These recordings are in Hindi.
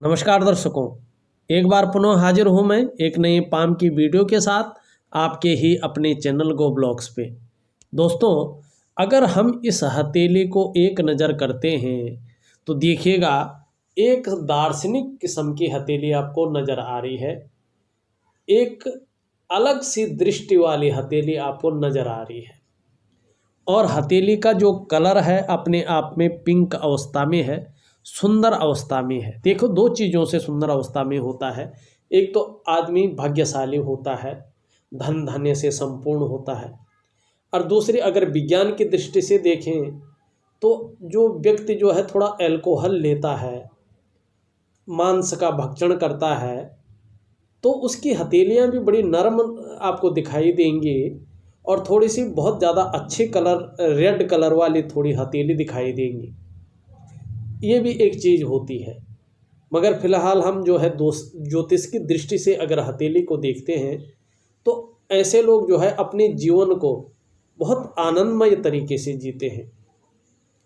नमस्कार दर्शकों, एक बार पुनः हाजिर हूँ मैं एक नई पाम की वीडियो के साथ आपके ही अपने चैनल गो ब्लॉग्स पे। दोस्तों, अगर हम इस हथेली को एक नज़र करते हैं तो देखिएगा एक दार्शनिक किस्म की हथेली आपको नज़र आ रही है। एक अलग सी दृष्टि वाली हथेली आपको नज़र आ रही है और हथेली का जो कलर है अपने आप में पिंक अवस्था में है, सुंदर अवस्था में है। देखो, दो चीज़ों से सुंदर अवस्था में होता है। एक तो आदमी भाग्यशाली होता है, धन धान्य से संपूर्ण होता है, और दूसरी अगर विज्ञान की दृष्टि से देखें तो जो व्यक्ति जो है थोड़ा अल्कोहल लेता है, मांस का भक्षण करता है, तो उसकी हथेलियाँ भी बड़ी नरम आपको दिखाई देंगी और थोड़ी सी बहुत ज़्यादा अच्छे कलर, रेड कलर वाली थोड़ी हथेली दिखाई देंगी। ये भी एक चीज़ होती है। मगर फिलहाल हम जो है ज्योतिष की दृष्टि से अगर हथेली को देखते हैं तो ऐसे लोग जो है अपने जीवन को बहुत आनंदमय तरीके से जीते हैं।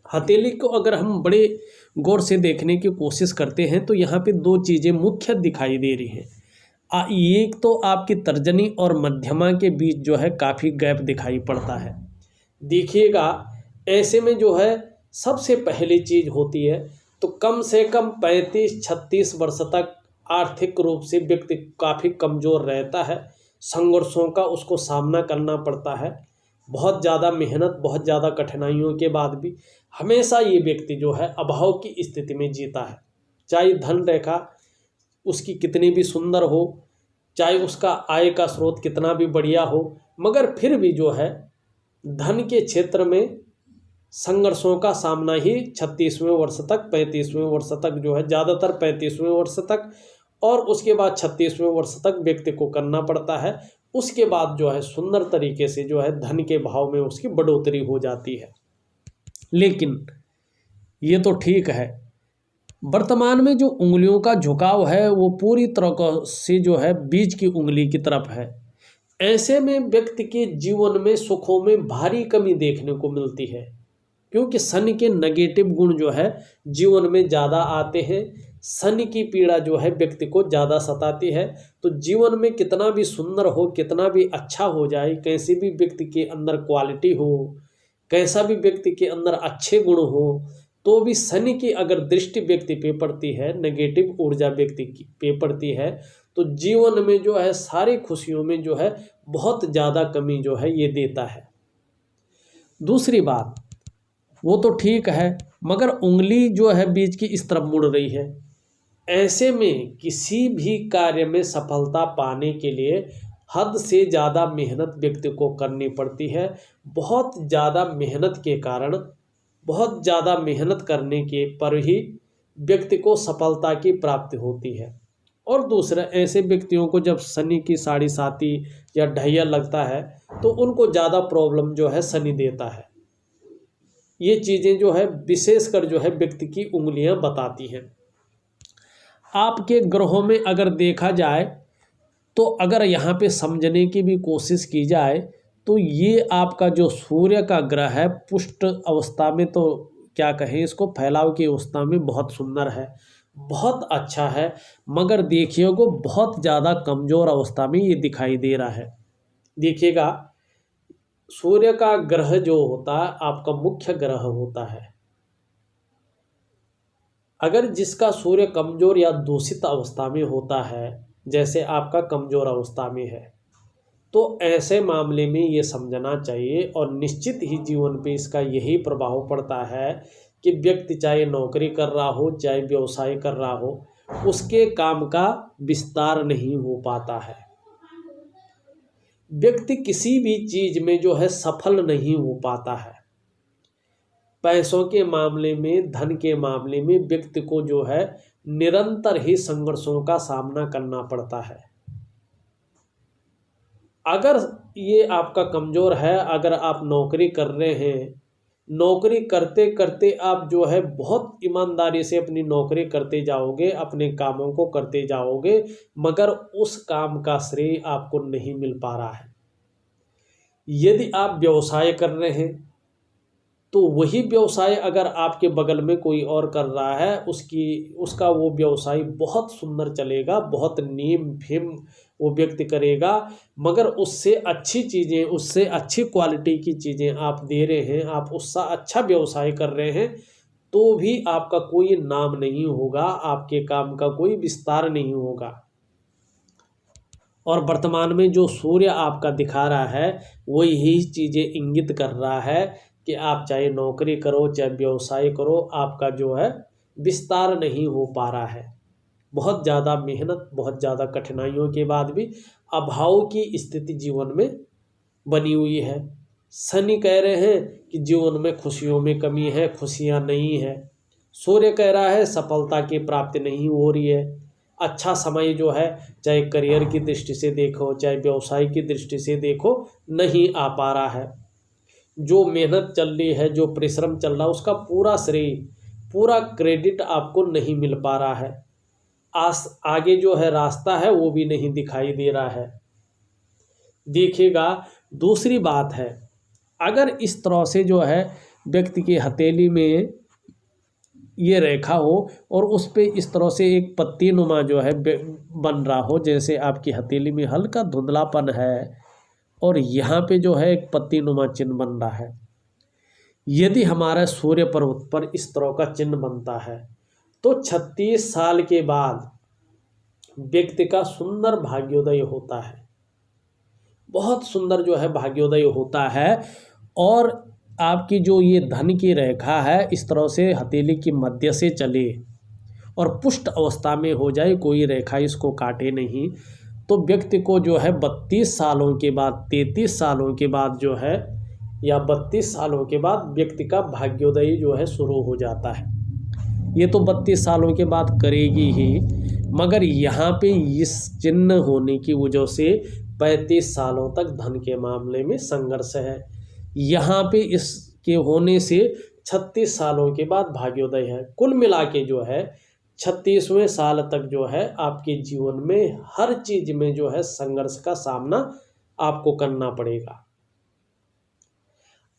हथेली को अगर हम बड़े गौर से देखने की कोशिश करते हैं तो यहाँ पे दो चीज़ें मुख्य दिखाई दे रही हैं। एक तो आपकी तर्जनी और मध्यमा के बीच जो है काफ़ी गैप दिखाई पड़ता है। देखिएगा, ऐसे में जो है सबसे पहली चीज़ होती है तो कम से कम 35-36 वर्ष तक आर्थिक रूप से व्यक्ति काफ़ी कमज़ोर रहता है। संघर्षों का उसको सामना करना पड़ता है। बहुत ज़्यादा मेहनत, बहुत ज़्यादा कठिनाइयों के बाद भी हमेशा ये व्यक्ति जो है अभाव की स्थिति में जीता है। चाहे धन रेखा उसकी कितनी भी सुंदर हो, चाहे उसका आय का स्रोत कितना भी बढ़िया हो, मगर फिर भी जो है धन के क्षेत्र में संघर्षों का सामना ही 36वें वर्ष तक, 35वें वर्ष तक जो है, ज़्यादातर 35वें वर्ष तक और उसके बाद 36वें वर्ष तक व्यक्ति को करना पड़ता है। उसके बाद जो है सुंदर तरीके से जो है धन के भाव में उसकी बढ़ोतरी हो जाती है। लेकिन ये तो ठीक है, वर्तमान में जो उंगलियों का झुकाव है वो पूरी तरह से जो है बीच की उंगली की तरफ है। ऐसे में व्यक्ति के जीवन में सुखों में भारी कमी देखने को मिलती है, क्योंकि शनि के नेगेटिव गुण जो है जीवन में ज़्यादा आते हैं। शनि की पीड़ा जो है व्यक्ति को ज़्यादा सताती है। तो जीवन में कितना भी सुंदर हो, कितना भी अच्छा हो जाए, कैसी भी व्यक्ति के अंदर क्वालिटी हो, कैसा भी व्यक्ति के अंदर अच्छे गुण हो, तो भी शनि की अगर दृष्टि व्यक्ति पे पड़ती है, नेगेटिव ऊर्जा व्यक्ति की पे पड़ती है, तो जीवन में जो है सारी खुशियों में जो है बहुत ज़्यादा कमी जो है ये देता है। दूसरी बात, वो तो ठीक है, मगर उंगली जो है बीच की इस तरफ मुड़ रही है। ऐसे में किसी भी कार्य में सफलता पाने के लिए हद से ज़्यादा मेहनत व्यक्ति को करनी पड़ती है। बहुत ज़्यादा मेहनत के कारण, बहुत ज़्यादा मेहनत करने के पर ही व्यक्ति को सफलता की प्राप्ति होती है। और दूसरा, ऐसे व्यक्तियों को जब शनि की साढ़े साती या ढैया लगता है तो उनको ज़्यादा प्रॉब्लम जो है शनि देता है। ये चीज़ें जो है विशेषकर जो है व्यक्ति की उंगलियां बताती हैं। आपके ग्रहों में अगर देखा जाए तो अगर यहाँ पे समझने की भी कोशिश की जाए तो ये आपका जो सूर्य का ग्रह है पुष्ट अवस्था में, तो क्या कहें इसको, फैलाव की अवस्था में बहुत सुंदर है, बहुत अच्छा है। मगर देखिए को बहुत ज़्यादा कमज़ोर अवस्था में ये दिखाई दे रहा है। देखिएगा, सूर्य का ग्रह जो होता है आपका मुख्य ग्रह होता है। अगर जिसका सूर्य कमजोर या दूषित अवस्था में होता है, जैसे आपका कमजोर अवस्था में है, तो ऐसे मामले में ये समझना चाहिए और निश्चित ही जीवन पे इसका यही प्रभाव पड़ता है कि व्यक्ति चाहे नौकरी कर रहा हो, चाहे व्यवसाय कर रहा हो, उसके काम का विस्तार नहीं हो पाता है। व्यक्ति किसी भी चीज में जो है सफल नहीं हो पाता है। पैसों के मामले में, धन के मामले में व्यक्ति को जो है निरंतर ही संघर्षों का सामना करना पड़ता है। अगर ये आपका कमजोर है, अगर आप नौकरी कर रहे हैं, नौकरी करते करते आप जो है बहुत ईमानदारी से अपनी नौकरी करते जाओगे, अपने कामों को करते जाओगे, मगर उस काम का श्रेय आपको नहीं मिल पा रहा है। यदि आप व्यवसाय कर रहे हैं तो वही व्यवसाय अगर आपके बगल में कोई और कर रहा है, उसका वो व्यवसाय बहुत सुंदर चलेगा, बहुत नेम फेम वो व्यक्ति करेगा, मगर उससे अच्छी चीज़ें, उससे अच्छी क्वालिटी की चीज़ें आप दे रहे हैं, आप उससे अच्छा व्यवसाय कर रहे हैं, तो भी आपका कोई नाम नहीं होगा, आपके काम का कोई विस्तार नहीं होगा। और वर्तमान में जो सूर्य आपका दिखा रहा है वही चीज़ें इंगित कर रहा है कि आप चाहे नौकरी करो चाहे व्यवसाय करो, आपका जो है विस्तार नहीं हो पा रहा है। बहुत ज़्यादा मेहनत, बहुत ज़्यादा कठिनाइयों के बाद भी अभाव की स्थिति जीवन में बनी हुई है। शनि कह रहे हैं कि जीवन में खुशियों में कमी है, खुशियाँ नहीं है। सूर्य कह रहा है सफलता की प्राप्ति नहीं हो रही है। अच्छा समय जो है, चाहे करियर की दृष्टि से देखो चाहे व्यवसाय की दृष्टि से देखो, नहीं आ पा रहा है। जो मेहनत चल रही है, जो परिश्रम चल रहा है, उसका पूरा श्रेय, पूरा क्रेडिट आपको नहीं मिल पा रहा है। आगे जो है रास्ता है वो भी नहीं दिखाई दे रहा है। देखिएगा, दूसरी बात है, अगर इस तरह से जो है व्यक्ति की हथेली में ये रेखा हो और उस पे इस तरह से एक पत्ती नुमा जो है बन रहा हो, जैसे आपकी हथेली में हल्का धुंधलापन है और यहाँ पे जो है एक पत्ती नुमा चिन्ह बन रहा है, यदि हमारा सूर्य पर्वत पर इस तरह का चिन्ह बनता है तो 36 साल के बाद व्यक्ति का सुंदर भाग्योदय होता है। बहुत सुंदर जो है भाग्योदय होता है। और आपकी जो ये धन की रेखा है इस तरह से हथेली की मध्य से चले और पुष्ट अवस्था में हो जाए, कोई रेखा इसको काटे नहीं, तो व्यक्ति को जो है 32 सालों के बाद, 33 सालों के बाद जो है, या 32 सालों के बाद व्यक्ति का भाग्योदय जो है शुरू हो जाता है। ये तो 32 सालों के बाद करेगी ही, मगर यहाँ पे इस चिन्ह होने की वजह से 35 सालों तक धन के मामले में संघर्ष है। यहाँ पे इसके होने से 36 सालों के बाद भाग्योदय है। कुल मिला के जो है 36वें साल तक जो है आपके जीवन में हर चीज में जो है संघर्ष का सामना आपको करना पड़ेगा।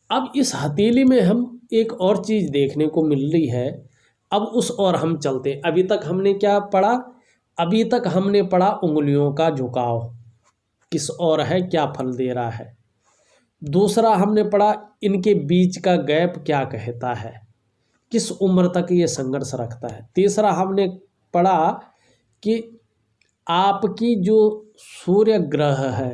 अब इस हथेली में हम एक और चीज देखने को मिल रही है, अब उस और हम चलते। अभी तक हमने क्या पढ़ा? अभी तक हमने पढ़ा उंगलियों का झुकाव किस और है, क्या फल दे रहा है। दूसरा हमने पढ़ा इनके बीच का गैप क्या कहता है, किस उम्र तक ये संघर्ष रखता है। तीसरा हमने पढ़ा कि आपकी जो सूर्य ग्रह है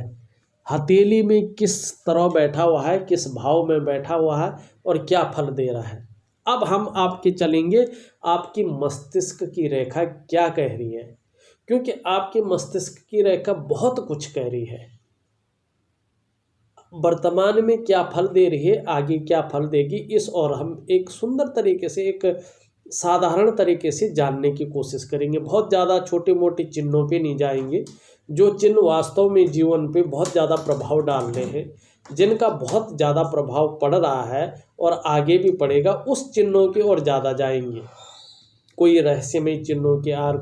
हथेली में किस तरह बैठा हुआ है, किस भाव में बैठा हुआ है और क्या फल दे रहा है। अब हम आपके चलेंगे आपकी मस्तिष्क की रेखा क्या कह रही है, क्योंकि आपके मस्तिष्क की रेखा बहुत कुछ कह रही है। वर्तमान में क्या फल दे रही है, आगे क्या फल देगी, इस और हम एक सुंदर तरीके से, एक साधारण तरीके से जानने की कोशिश करेंगे। बहुत ज़्यादा छोटे मोटे चिन्हों पे नहीं जाएंगे, जो चिन्ह वास्तव में जीवन पे बहुत ज़्यादा प्रभाव डाल रहे हैं, जिनका बहुत ज़्यादा प्रभाव पड़ रहा है और आगे भी पड़ेगा, उस चिन्हों की ओर ज़्यादा जाएंगे। कोई रहस्यमय चिन्हों के आर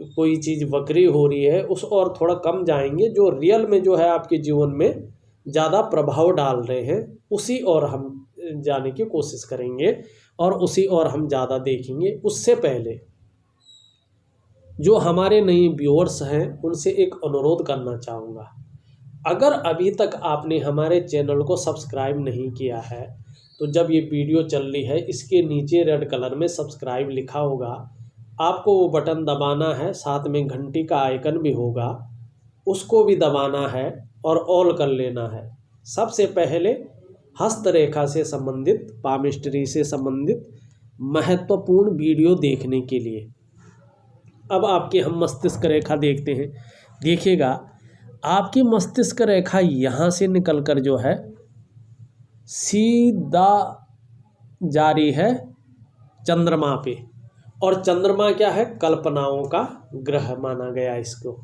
कोई चीज़ वक्री हो रही है उस और थोड़ा कम जाएंगे। जो रियल में जो है आपके जीवन में ज़्यादा प्रभाव डाल रहे हैं उसी और हम जाने की कोशिश करेंगे और उसी और हम ज़्यादा देखेंगे। उससे पहले जो हमारे नए व्यूअर्स हैं उनसे एक अनुरोध करना चाहूँगा, अगर अभी तक आपने हमारे चैनल को सब्सक्राइब नहीं किया है तो जब ये वीडियो चल रही है इसके नीचे रेड कलर में सब्सक्राइब लिखा होगा, आपको वो बटन दबाना है, साथ में घंटी का आइकन भी होगा उसको भी दबाना है और ऑल कर लेना है। सबसे पहले हस्तरेखा से संबंधित, पामिस्ट्री से संबंधित महत्वपूर्ण वीडियो देखने के लिए। अब आपकी हम मस्तिष्क रेखा देखते हैं। देखिएगा, आपकी मस्तिष्क रेखा यहाँ से निकलकर जो है सीधा जारी है चंद्रमा पे, और चंद्रमा क्या है, कल्पनाओं का ग्रह माना गया इसको।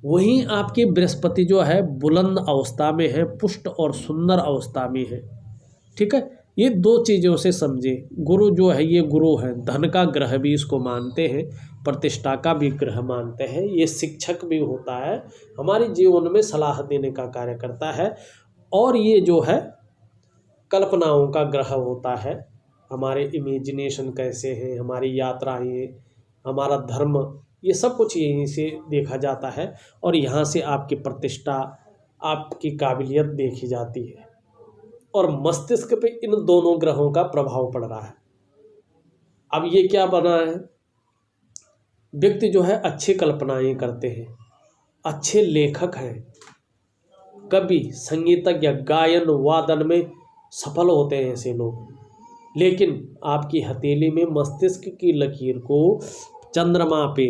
वहीं आपके बृहस्पति जो है बुलंद अवस्था में है, पुष्ट और सुंदर अवस्था में है। ठीक है, ये दो चीज़ों से समझे। गुरु जो है ये गुरु है, धन का ग्रह भी इसको मानते हैं, प्रतिष्ठा का भी ग्रह मानते हैं, ये शिक्षक भी होता है, हमारे जीवन में सलाह देने का कार्य करता है। और ये जो है कल्पनाओं का ग्रह होता है। हमारे इमेजिनेशन कैसे हैं, हमारी यात्राएं, हमारा धर्म, ये सब कुछ यहीं से देखा जाता है और यहाँ से आपकी प्रतिष्ठा, आपकी काबिलियत देखी जाती है। और मस्तिष्क पे इन दोनों ग्रहों का प्रभाव पड़ रहा है। अब ये क्या बना है, व्यक्ति जो है अच्छी कल्पनाएं करते हैं, अच्छे लेखक हैं, कवि, संगीतज्ञ, गायन वादन में सफल होते हैं ऐसे लोग। लेकिन आपकी हथेली में मस्तिष्क की लकीर को चंद्रमा पे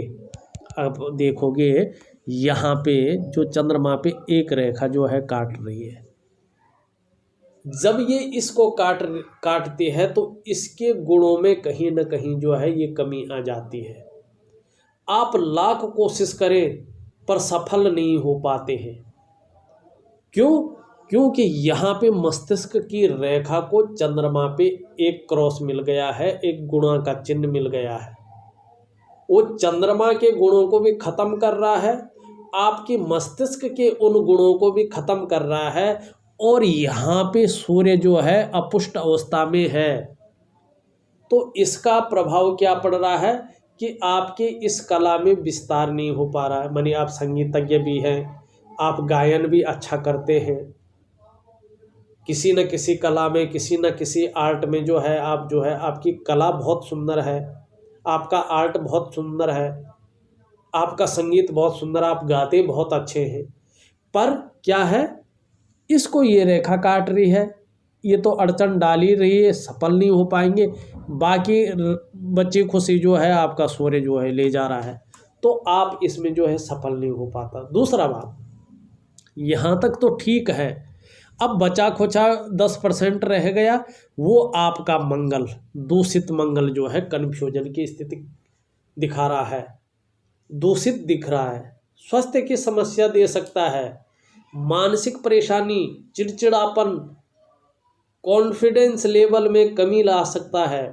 आप देखोगे, यहाँ पे जो चंद्रमा पे एक रेखा जो है काट रही है। जब ये इसको काटती है तो इसके गुणों में कहीं ना कहीं जो है ये कमी आ जाती है। आप लाख कोशिश करें पर सफल नहीं हो पाते हैं। क्यों? क्योंकि यहाँ पे मस्तिष्क की रेखा को चंद्रमा पे एक क्रॉस मिल गया है, एक गुणा का चिन्ह मिल गया है। वो चंद्रमा के गुणों को भी खत्म कर रहा है, आपके मस्तिष्क के उन गुणों को भी खत्म कर रहा है। और यहाँ पे सूर्य जो है अपुष्ट अवस्था में है, तो इसका प्रभाव क्या पड़ रहा है कि आपके इस कला में विस्तार नहीं हो पा रहा है। मानिए आप संगीतज्ञ भी हैं, आप गायन भी अच्छा करते हैं, किसी न किसी कला में, किसी न किसी आर्ट में जो है आप जो है आपकी कला बहुत सुंदर है, आपका आर्ट बहुत सुंदर है, आपका संगीत बहुत सुंदर, आप गाते बहुत अच्छे हैं। पर क्या है, इसको ये रेखा काट रही है, ये तो अड़चन डाल ही रही है, सफल नहीं हो पाएंगे। बाकी बच्ची खुशी जो है आपका सूर्य जो है ले जा रहा है, तो आप इसमें जो है सफल नहीं हो पाता। दूसरा बात, यहाँ तक तो ठीक है, अब बचा खुचा 10% रह गया, वो आपका मंगल, दूषित मंगल जो है कन्फ्यूजन की स्थिति दिखा रहा है, दूषित दिख रहा है, स्वास्थ्य की समस्या दे सकता है, मानसिक परेशानी, चिड़चिड़ापन, कॉन्फिडेंस लेवल में कमी ला सकता है,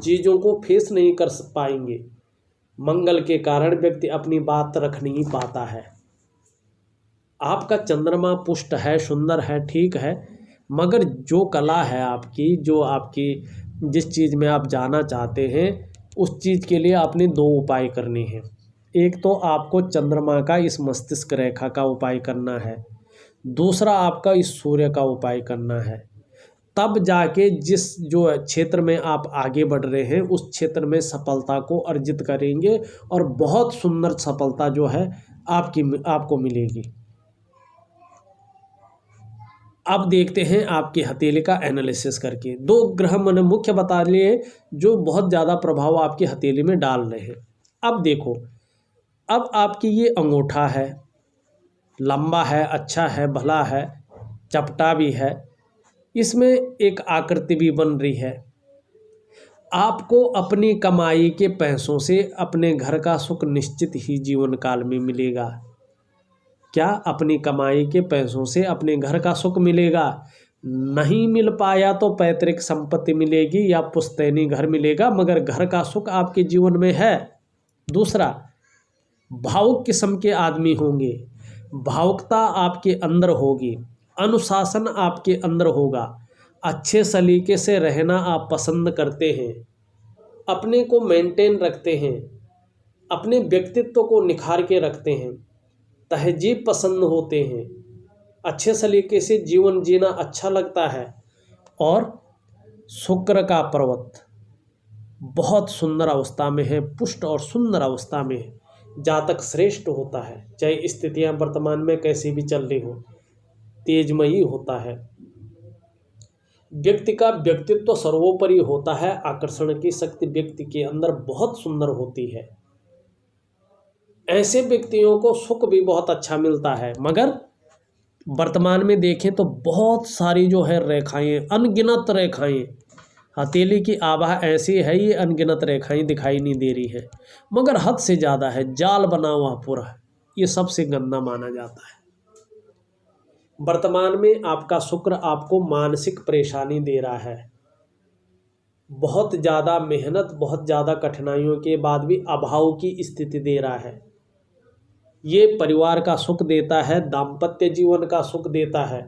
चीज़ों को फेस नहीं कर पाएंगे। मंगल के कारण व्यक्ति अपनी बात रख नहीं पाता है। आपका चंद्रमा पुष्ट है, सुंदर है, ठीक है, मगर जो कला है आपकी, जो आपकी जिस चीज़ में आप जाना चाहते हैं, उस चीज़ के लिए आपने 2 उपाय करने हैं। एक तो आपको चंद्रमा का इस मस्तिष्क रेखा का उपाय करना है, दूसरा आपका इस सूर्य का उपाय करना है। तब जाके जिस जो क्षेत्र में आप आगे बढ़ रहे हैं उस क्षेत्र में सफलता को अर्जित करेंगे और बहुत सुंदर सफलता जो है आपको मिलेगी। अब देखते हैं आपकी हथेली का एनालिसिस करके। 2 ग्रह मैंने मुख्य बता लिए जो बहुत ज़्यादा प्रभाव आपकी हथेली में डाल रहे हैं। अब देखो, अब आपकी ये अंगूठा है, लंबा है, अच्छा है, भला है, चपटा भी है, इसमें एक आकृति भी बन रही है। आपको अपनी कमाई के पैसों से अपने घर का सुख निश्चित ही जीवन काल में मिलेगा। क्या? अपनी कमाई के पैसों से अपने घर का सुख मिलेगा। नहीं मिल पाया तो पैतृक संपत्ति मिलेगी या पुश्तैनी घर मिलेगा, मगर घर का सुख आपके जीवन में है। दूसरा, भावुक किस्म के आदमी होंगे, भावुकता आपके अंदर होगी, अनुशासन आपके अंदर होगा, अच्छे सलीके से रहना आप पसंद करते हैं, अपने को मेंटेन रखते हैं, अपने व्यक्तित्व को निखार के रखते हैं, तहजीब पसंद होते हैं, अच्छे सलीके से जीवन जीना अच्छा लगता है। और शुक्र का पर्वत बहुत सुंदर अवस्था में है, पुष्ट और सुंदर अवस्था में है, जातक श्रेष्ठ होता है, चाहे स्थितियां वर्तमान में कैसी भी चल रही हो, तेजमयी होता है, व्यक्ति का व्यक्तित्व सर्वोपरि होता है, आकर्षण की शक्ति व्यक्ति के अंदर बहुत सुंदर होती है। ऐसे व्यक्तियों को सुख भी बहुत अच्छा मिलता है, मगर वर्तमान में देखें तो बहुत सारी जो है रेखाएं, अनगिनत रेखाएं, हथेली की आभा ऐसी है, ये अनगिनत रेखाएं दिखाई नहीं दे रही है, मगर हद से ज़्यादा है, जाल बना हुआ पूरा, ये सबसे गंदा माना जाता है। वर्तमान में आपका शुक्र आपको मानसिक परेशानी दे रहा है, बहुत ज़्यादा मेहनत, बहुत ज़्यादा कठिनाइयों के बाद भी अभाव की स्थिति दे रहा है। ये परिवार का सुख देता है, दाम्पत्य जीवन का सुख देता है,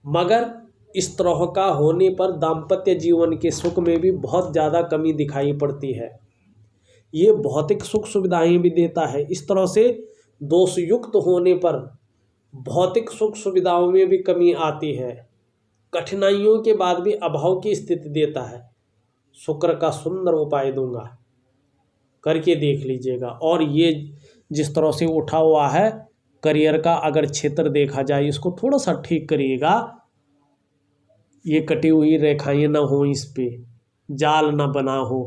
मगर इस तरह का होने पर दाम्पत्य जीवन के सुख में भी बहुत ज़्यादा कमी दिखाई पड़ती है। ये भौतिक सुख सुविधाएं भी देता है। इस तरह से दोषयुक्त होने पर भौतिक सुख सुविधाओं में भी कमी आती है। कठिनाइयों के बाद भी अभाव की स्थिति देता है। शुक्र का सुंदर उपाय दूंगा, करके देख लीजिएगा। और ये जिस तरह से उठा हुआ है करियर का अगर क्षेत्र देखा जाए, इसको थोड़ा सा ठीक करिएगा। ये कटी हुई रेखाएं ना हो, इस पे जाल ना बना हो,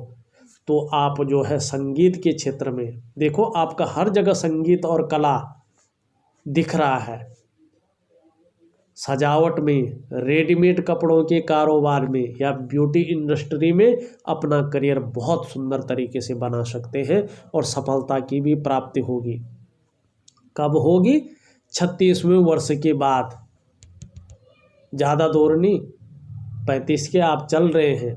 तो आप जो है संगीत के क्षेत्र में देखो, आपका हर जगह संगीत और कला दिख रहा है। सजावट में, रेडीमेड कपड़ों के कारोबार में या ब्यूटी इंडस्ट्री में अपना करियर बहुत सुंदर तरीके से बना सकते हैं और सफलता की भी प्राप्ति होगी। कब होगी? 36वें वर्ष के बाद। ज़्यादा दूर नहीं, 35 के आप चल रहे हैं,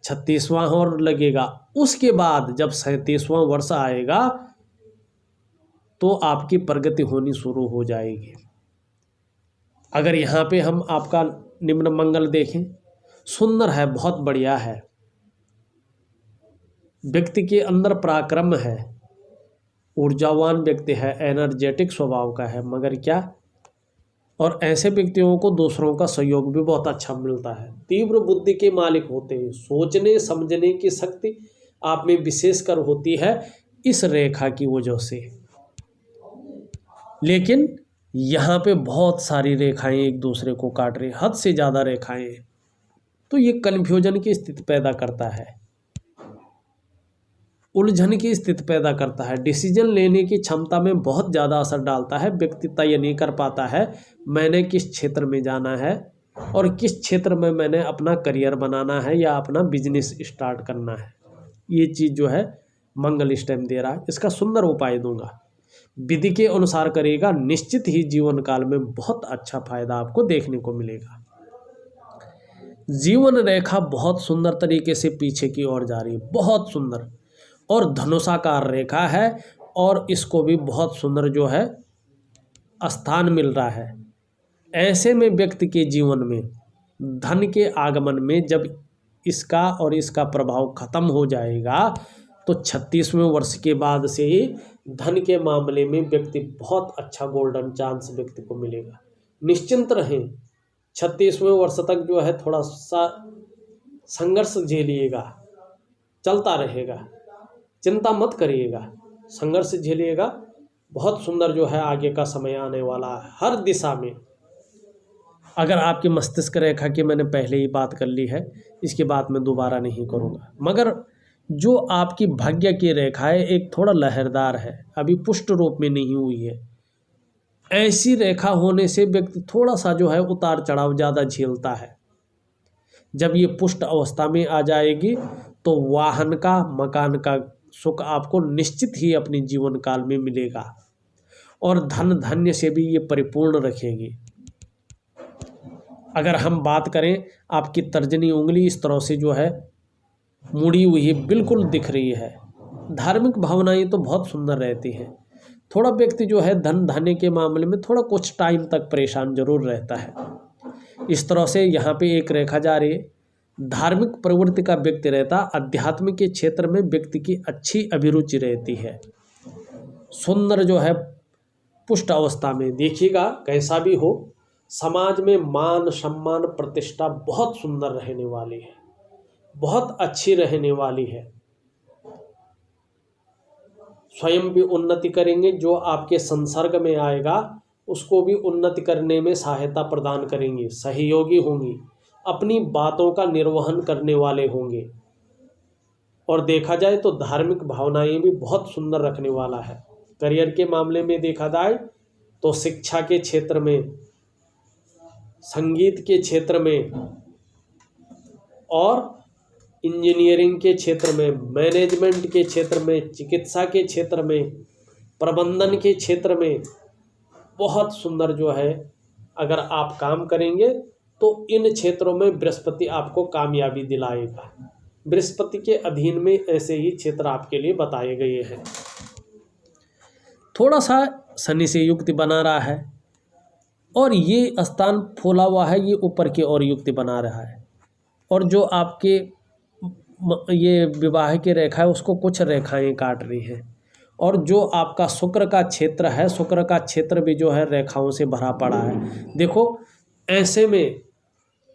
36वां और लगेगा। उसके बाद जब 37वां वर्ष आएगा तो आपकी प्रगति होनी शुरू हो जाएगी। अगर यहाँ पे हम आपका निम्न मंगल देखें, सुंदर है, बहुत बढ़िया है। व्यक्ति के अंदर पराक्रम है, ऊर्जावान व्यक्ति है, एनर्जेटिक स्वभाव का है, मगर क्या, और ऐसे व्यक्तियों को दूसरों का सहयोग भी बहुत अच्छा मिलता है। तीव्र बुद्धि के मालिक होते हैं, सोचने समझने की शक्ति आप में विशेषकर होती है इस रेखा की वजह से। लेकिन यहाँ पे बहुत सारी रेखाएं एक दूसरे को काट रही, हद से ज़्यादा रेखाएं, तो ये कन्फ्यूजन की स्थिति पैदा करता है, उलझन की स्थिति पैदा करता है। डिसीजन लेने की क्षमता में बहुत ज़्यादा असर डालता है। व्यक्ति तय नहीं कर पाता है मैंने किस क्षेत्र में जाना है और किस क्षेत्र में मैंने अपना करियर बनाना है या अपना बिजनेस स्टार्ट करना है। ये चीज़ जो है मंगल इस टाइम दे रहा है। इसका सुंदर उपाय दूंगा, विधि के अनुसार करिएगा, निश्चित ही जीवन काल में बहुत अच्छा फायदा आपको देखने को मिलेगा। जीवन रेखा बहुत सुंदर तरीके से पीछे की ओर जा रही है, बहुत सुंदर, और धनुषाकार रेखा है और इसको भी बहुत सुंदर जो है स्थान मिल रहा है। ऐसे में व्यक्ति के जीवन में धन के आगमन में जब इसका और इसका प्रभाव खत्म हो जाएगा तो 36वें वर्ष के बाद से ही धन के मामले में व्यक्ति बहुत अच्छा गोल्डन चांस व्यक्ति को मिलेगा। निश्चिंत रहें, 36वें वर्ष तक जो है थोड़ा सा संघर्ष झेलिएगा, चलता रहेगा, चिंता मत करिएगा, संघर्ष झेलिएगा। बहुत सुंदर जो है आगे का समय आने वाला है हर दिशा में। अगर आपकी मस्तिष्क रेखा की मैंने पहले ही बात कर ली है, इसकी बात मैं दोबारा नहीं करूँगा। मगर जो आपकी भाग्य की रेखा है एक थोड़ा लहरदार है, अभी पुष्ट रूप में नहीं हुई है। ऐसी रेखा होने से व्यक्ति थोड़ा सा जो है उतार चढ़ाव ज़्यादा झेलता है। जब ये पुष्ट अवस्था में आ जाएगी तो वाहन का, मकान का सुख आपको निश्चित ही अपने जीवन काल में मिलेगा और धन धान्य से भी ये परिपूर्ण रखेगी। अगर हम बात करें, आपकी तर्जनी उंगली इस तरह से जो है मुड़ी हुई बिल्कुल दिख रही है। धार्मिक भावनाएं तो बहुत सुंदर रहती हैं। थोड़ा व्यक्ति जो है धन धान्य के मामले में थोड़ा कुछ टाइम तक परेशान जरूर रहता है। इस तरह से यहाँ पे एक रेखा जा रही है। धार्मिक प्रवृत्ति का व्यक्ति रहता, अध्यात्म के क्षेत्र में व्यक्ति की अच्छी अभिरुचि रहती है। सुंदर जो है पुष्ट अवस्था में देखिएगा, कैसा भी हो समाज में मान सम्मान प्रतिष्ठा बहुत सुंदर रहने वाली है, बहुत अच्छी रहने वाली है। स्वयं भी उन्नति करेंगे, जो आपके संसर्ग में आएगा उसको भी उन्नति करने में सहायता प्रदान करेंगे, सहयोगी होंगी, अपनी बातों का निर्वहन करने वाले होंगे। और देखा जाए तो धार्मिक भावनाएं भी बहुत सुंदर रखने वाला है। करियर के मामले में देखा जाए तो शिक्षा के क्षेत्र में, संगीत के क्षेत्र में और इंजीनियरिंग के क्षेत्र में, मैनेजमेंट के क्षेत्र में, चिकित्सा के क्षेत्र में, प्रबंधन के क्षेत्र में बहुत सुंदर जो है अगर आप काम करेंगे तो इन क्षेत्रों में बृहस्पति आपको कामयाबी दिलाएगा। बृहस्पति के अधीन में ऐसे ही क्षेत्र आपके लिए बताए गए हैं। थोड़ा सा शनि से युक्ति बना रहा है और ये स्थान फूला हुआ है, ये ऊपर की ओर युक्ति बना रहा है। और जो आपके ये विवाह की रेखा है उसको कुछ रेखाएं काट रही हैं। और जो आपका शुक्र का क्षेत्र है, शुक्र का क्षेत्र भी जो है रेखाओं से भरा पड़ा है। देखो ऐसे में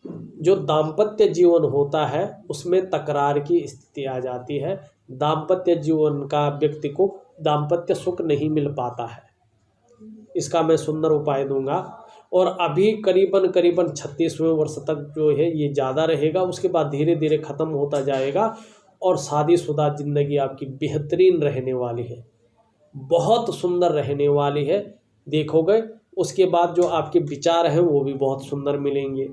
जो दाम्पत्य जीवन होता है उसमें तकरार की स्थिति आ जाती है। दाम्पत्य जीवन का व्यक्ति को दाम्पत्य सुख नहीं मिल पाता है। इसका मैं सुंदर उपाय दूंगा। और अभी करीबन 36वें वर्ष तक जो है ये ज़्यादा रहेगा, उसके बाद धीरे धीरे ख़त्म होता जाएगा और शादीशुदा ज़िंदगी आपकी बेहतरीन रहने वाली है, बहुत सुंदर रहने वाली है। देखोगे उसके बाद जो आपके विचार हैं वो भी बहुत सुंदर मिलेंगे।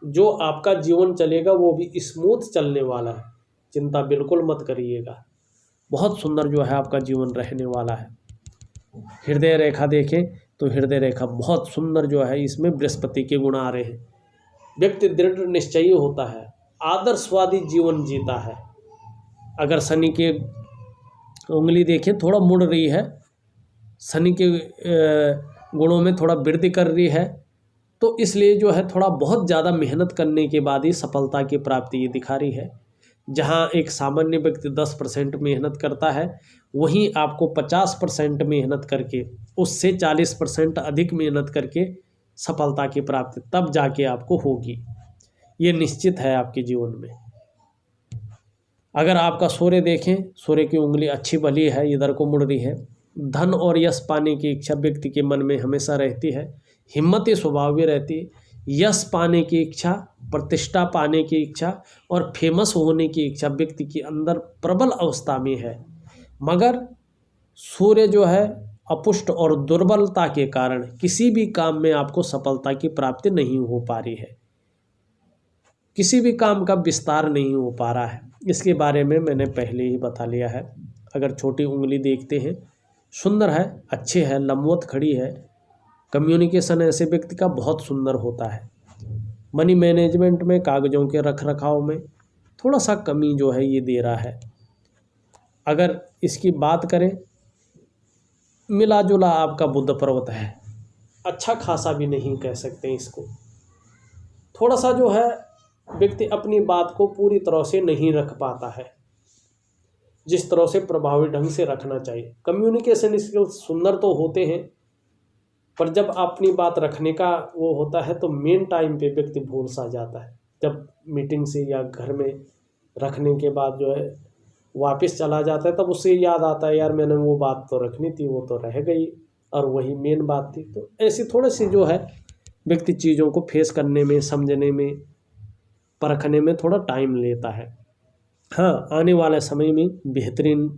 जो आपका जीवन चलेगा वो भी स्मूथ चलने वाला है, चिंता बिल्कुल मत करिएगा। बहुत सुंदर जो है आपका जीवन रहने वाला है। हृदय रेखा देखें तो हृदय रेखा बहुत सुंदर जो है, इसमें बृहस्पति के गुण आ रहे हैं। व्यक्ति दृढ़ निश्चयी होता है, आदर्शवादी जीवन जीता है। अगर शनि के उंगली देखें थोड़ा मुड़ रही है, शनि के गुणों में थोड़ा वृद्धि कर रही है, तो इसलिए जो है थोड़ा बहुत ज़्यादा मेहनत करने के बाद ही सफलता की प्राप्ति ये दिखा रही है। जहाँ एक सामान्य व्यक्ति 10% मेहनत करता है, वहीं आपको 50% मेहनत करके, उससे 40% अधिक मेहनत करके सफलता की प्राप्ति तब जाके आपको होगी। ये निश्चित है आपके जीवन में। अगर आपका सूर्य देखें, सूर्य की उंगली अच्छी भली है, इधर को मुड़ रही है। धन और यश पाने की इच्छा व्यक्ति के मन में हमेशा रहती है, हिम्मती स्वभाव भी रहती है। यश पाने की इच्छा, प्रतिष्ठा पाने की इच्छा और फेमस होने की इच्छा व्यक्ति के अंदर प्रबल अवस्था में है। मगर सूर्य जो है अपुष्ट और दुर्बलता के कारण किसी भी काम में आपको सफलता की प्राप्ति नहीं हो पा रही है, किसी भी काम का विस्तार नहीं हो पा रहा है। इसके बारे में मैंने पहले ही बता लिया है। अगर छोटी उंगली देखते हैं, सुंदर है, अच्छे है, लंबवत खड़ी है। कम्युनिकेशन ऐसे व्यक्ति का बहुत सुंदर होता है। मनी मैनेजमेंट में, कागजों के रख रखाव में थोड़ा सा कमी जो है ये दे रहा है। अगर इसकी बात करें, मिला जुला आपका बुध पर्वत है, अच्छा खासा भी नहीं कह सकते इसको। थोड़ा सा जो है व्यक्ति अपनी बात को पूरी तरह से नहीं रख पाता है, जिस तरह से प्रभावी ढंग से रखना चाहिए। कम्युनिकेशन स्किल्स सुंदर तो होते हैं, पर जब अपनी बात रखने का वो होता है तो मेन टाइम पे व्यक्ति भूल सा जाता है। जब मीटिंग से या घर में रखने के बाद जो है वापस चला जाता है, तब उससे याद आता है यार मैंने वो बात तो रखनी थी, वो तो रह गई और वही मेन बात थी। तो ऐसी थोड़ी सी जो है व्यक्ति चीज़ों को फेस करने में, समझने में, परखने में थोड़ा टाइम लेता है। हाँ, आने वाले समय में बेहतरीन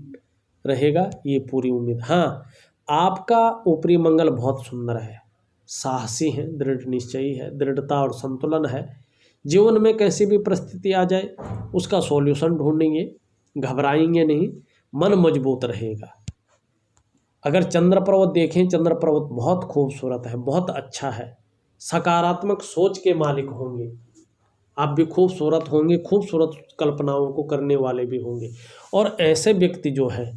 रहेगा, ये पूरी उम्मीद। हाँ, आपका ऊपरी मंगल बहुत सुंदर है, साहसी है, दृढ़ निश्चयी है, दृढ़ता और संतुलन है। जीवन में कैसी भी परिस्थिति आ जाए उसका सॉल्यूशन ढूंढेंगे, घबराएंगे नहीं, मन मजबूत रहेगा। अगर चंद्र पर्वत देखें, चंद्र पर्वत बहुत खूबसूरत है, बहुत अच्छा है। सकारात्मक सोच के मालिक होंगे, आप भी खूबसूरत होंगे, खूबसूरत कल्पनाओं को करने वाले भी होंगे। और ऐसे व्यक्ति जो है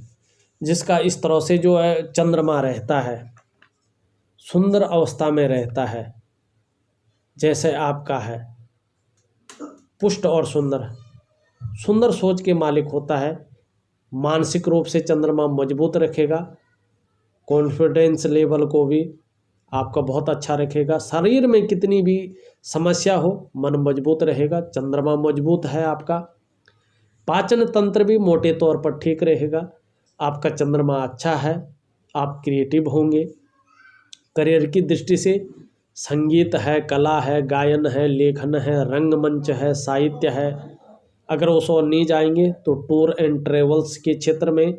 जिसका इस तरह से जो है चंद्रमा रहता है, सुंदर अवस्था में रहता है, जैसे आपका है पुष्ट और सुंदर, सुंदर सोच के मालिक होता है। मानसिक रूप से चंद्रमा मजबूत रखेगा, कॉन्फिडेंस लेवल को भी आपका बहुत अच्छा रखेगा। शरीर में कितनी भी समस्या हो, मन मजबूत रहेगा, चंद्रमा मजबूत है आपका। पाचन तंत्र भी मोटे तौर पर ठीक रहेगा, आपका चंद्रमा अच्छा है, आप क्रिएटिव होंगे। करियर की दृष्टि से संगीत है, कला है, गायन है, लेखन है, रंगमंच है, साहित्य है। अगर उस ओर नहीं जाएंगे तो टूर एंड ट्रेवल्स के क्षेत्र में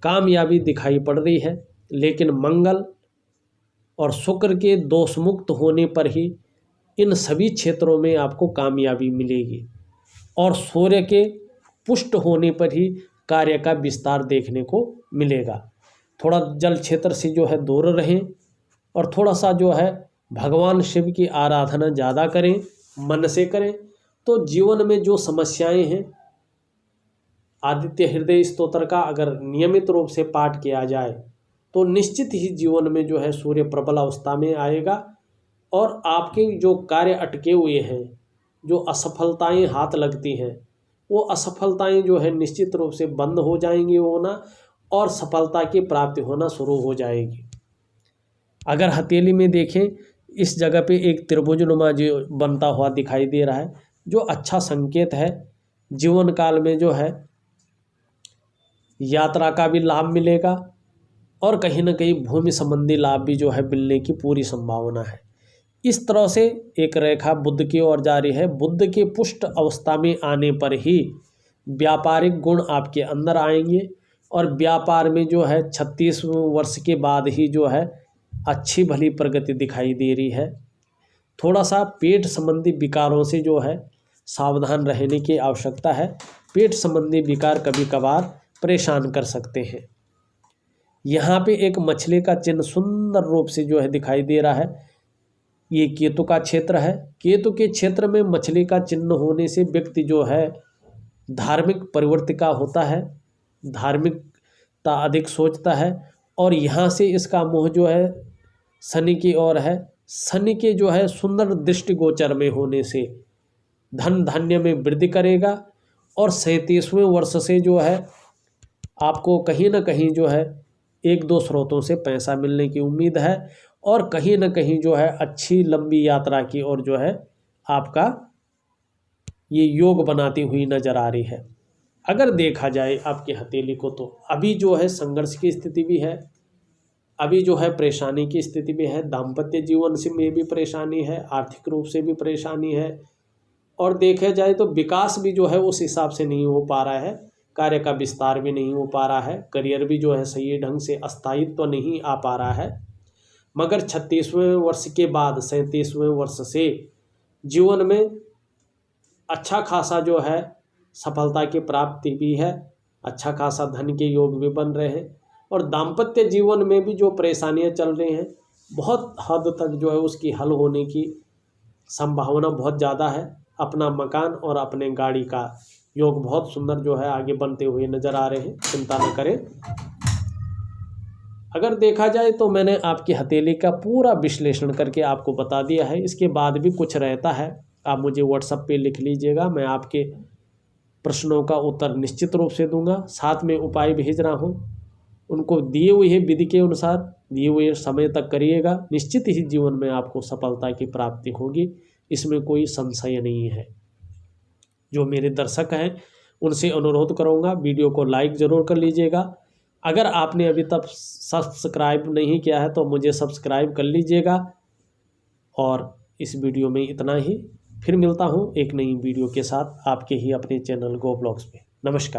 कामयाबी दिखाई पड़ रही है। लेकिन मंगल और शुक्र के दोष मुक्त होने पर ही इन सभी क्षेत्रों में आपको कामयाबी मिलेगी, और सूर्य के पुष्ट होने पर ही कार्य का विस्तार देखने को मिलेगा। थोड़ा जल क्षेत्र से जो है दूर रहें और थोड़ा सा जो है भगवान शिव की आराधना ज़्यादा करें, मन से करें, तो जीवन में जो समस्याएं हैं, आदित्य हृदय स्तोत्र का अगर नियमित रूप से पाठ किया जाए तो निश्चित ही जीवन में जो है सूर्य प्रबल अवस्था में आएगा और आपके जो कार्य अटके हुए हैं, जो असफलताएं हाथ लगती हैं, वो असफलताएं जो है निश्चित रूप से बंद हो जाएंगी होना, और सफलता की प्राप्ति होना शुरू हो जाएगी। अगर हथेली में देखें, इस जगह पे एक त्रिभुजनुमा जो बनता हुआ दिखाई दे रहा है, जो अच्छा संकेत है। जीवन काल में जो है यात्रा का भी लाभ मिलेगा, और कहीं ना कहीं भूमि संबंधी लाभ भी जो है मिलने की पूरी संभावना है। इस तरह से एक रेखा बुध की ओर जारी है। बुध के पुष्ट अवस्था में आने पर ही व्यापारिक गुण आपके अंदर आएंगे, और व्यापार में जो है 36 वर्ष के बाद ही जो है अच्छी भली प्रगति दिखाई दे रही है। थोड़ा सा पेट संबंधी विकारों से जो है सावधान रहने की आवश्यकता है। पेट संबंधी विकार कभी कभार परेशान कर सकते हैं। यहाँ पे एक मछली का चिन्ह सुंदर रूप से जो है दिखाई दे रहा है। ये केतु का क्षेत्र है। केतु के क्षेत्र में मछली का चिन्ह होने से व्यक्ति जो है धार्मिक प्रवृत्ति का होता है, धार्मिकता अधिक सोचता है। और यहाँ से इसका मुँह जो है शनि की ओर है। शनि के जो है सुंदर दृष्टिगोचर में होने से धन धान्य में वृद्धि करेगा, और 37वें वर्ष से जो है आपको कहीं ना कहीं जो है एक दो स्रोतों से पैसा मिलने की उम्मीद है, और कहीं ना कहीं जो है अच्छी लंबी यात्रा की ओर जो है आपका ये योग बनाती हुई नजर आ रही है। अगर देखा जाए आपकी हथेली को, तो अभी जो है संघर्ष की स्थिति भी है, अभी जो है परेशानी की स्थिति भी है। दाम्पत्य जीवन से में भी परेशानी है, आर्थिक रूप से भी परेशानी है, और देखा जाए तो विकास भी जो है उस हिसाब से नहीं हो पा रहा है। कार्य का विस्तार भी नहीं हो पा रहा है। करियर भी जो है सही ढंग से स्थायित्व तो नहीं आ पा रहा है। मगर 36वें वर्ष के बाद 37वें वर्ष से जीवन में अच्छा खासा जो है सफलता की प्राप्ति भी है, अच्छा खासा धन के योग भी बन रहे हैं, और दाम्पत्य जीवन में भी जो परेशानियां चल रही हैं बहुत हद तक जो है उसकी हल होने की संभावना बहुत ज़्यादा है। अपना मकान और अपने गाड़ी का योग बहुत सुंदर जो है आगे बनते हुए नजर आ रहे हैं, चिंता न करें। अगर देखा जाए तो मैंने आपकी हथेली का पूरा विश्लेषण करके आपको बता दिया है। इसके बाद भी कुछ रहता है, आप मुझे व्हाट्सएप पे लिख लीजिएगा, मैं आपके प्रश्नों का उत्तर निश्चित रूप से दूंगा। साथ में उपाय भेज रहा हूँ, उनको दिए हुए विधि के अनुसार दिए हुए समय तक करिएगा, निश्चित ही जीवन में आपको सफलता की प्राप्ति होगी, इसमें कोई संशय नहीं है। जो मेरे दर्शक हैं उनसे अनुरोध करूंगा, वीडियो को लाइक ज़रूर कर लीजिएगा। अगर आपने अभी तक सब्सक्राइब नहीं किया है तो मुझे सब्सक्राइब कर लीजिएगा। और इस वीडियो में इतना ही, फिर मिलता हूँ एक नई वीडियो के साथ आपके ही अपने चैनल गो ब्लॉग्स पे। नमस्कार।